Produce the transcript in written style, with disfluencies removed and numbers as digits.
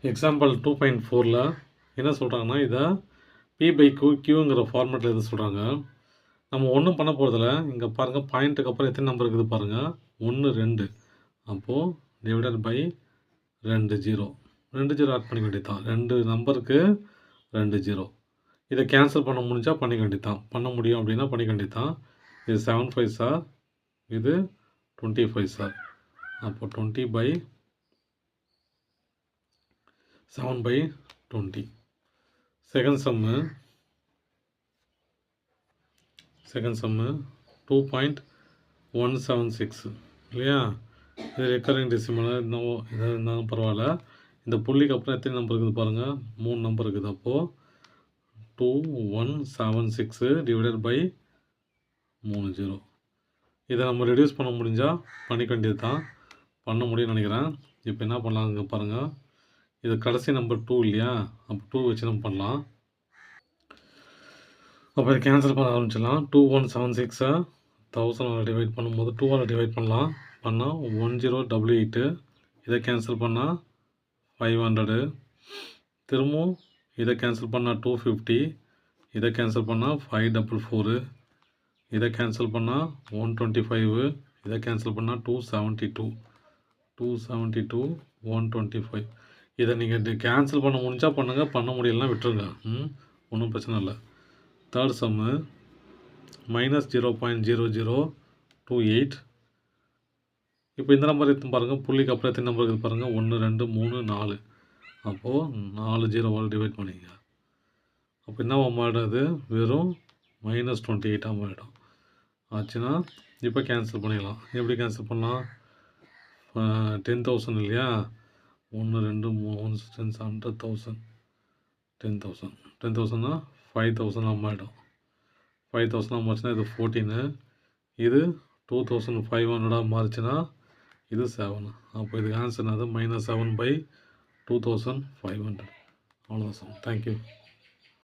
Example 2.4ல் என்ன சொல்கிறாங்கன்னா இதை P/Qங்கிற ஃபார்மேட்டில் எது சொல்கிறாங்க. நம்ம ஒன்றும் பண்ண போகிறதில்ல. இங்கே பாருங்கள், பாயிண்ட்டுக்கு அப்புறம் எத்தனை நம்பர் இருக்குது பாருங்கள், 1 2. அப்போது டிவைடட் பை 2 0. 2 0 ஆட் பண்ணிக்க வேண்டியது தான். 2 நம்பருக்கு 2 0. இதை கேன்சல் பண்ண முடிஞ்சால் பண்ணிக்க வேண்டியது தான். பண்ண முடியும் அப்படின்னா பண்ணிக்க வேண்டியது தான். இது 7 5 சார், இது 25 சார். அப்போ 20/7/20. செகண்ட் சம்மு 2.176 இல்லையா. இது ரெக்கரிங் டெசிமல் இன்னும் இதாக இருந்தாலும் பரவாயில்ல. இந்த புள்ளிக்கு அப்புறம் எத்தனை நம்பர் இருக்குது பாருங்கள், 3 நம்பர் இருக்குது. அப்போது 2176 டிவைடட் பை 3 0. இதை நம்ம ரெடியூஸ் பண்ண முடிஞ்சால் பண்ணிக்க வேண்டியது தான். பண்ண முடியும்னு நினைக்கிறேன். இப்போ என்ன பண்ணலாங்க பாருங்கள், இது கடைசி நம்பர் 2 இல்லையா. அப்போ 2 வச்சு நம்ம பண்ணலாம். அப்போ இதை கேன்சல் பண்ண ஆரம்பிச்சிடலாம். 2176 1000 டிவைட் பண்ணும்போது 2ஆல் டிவைட் பண்ணலாம். பண்ணால் 1088. இதை கேன்சல் பண்ணால் 500. திரும்பவும் இதை கேன்சல் பண்ணால் 250. இதை கேன்சல் பண்ணால் 544. இதை கேன்சல் பண்ணால் 125. இதை கேன்சல் பண்ணால் 272. 125. இதை நீங்கள் கேன்சல் பண்ண முடிஞ்சால் பண்ணுங்கள், பண்ண முடியலன்னா விட்டுருங்க. ஒன்றும் பிரச்சனை இல்லை. தேர்ட் சம்மு -0.0028. இப்போ இந்த நம்பர் எடுத்து பாருங்கள், புள்ளிக்கு அப்புறம் எத்தனை நம்பர் இருக்குது பாருங்கள், 1 2 3 4. அப்போது 4 0வால் டிவைட் பண்ணிங்க. அப்போ என்ன மாறிடுது, வெறும் -28 மாறிடும் ஆச்சுன்னா. இப்போ கேன்சல் பண்ணிடலாம். எப்படி கேன்சல் பண்ணலாம், 10,000 இல்லையா. 1 2 3 10 100,000 10,000 10,000னா 5,000 மாறிடும். 5,000 மாறிச்சுன்னா இது 14. இது 2500 மாறிச்சுன்னா இது 7. அப்போ இதுக்கு ஆன்சர் என்னது, -7/2500. அவ்வளோதான் சார். தேங்க்யூ.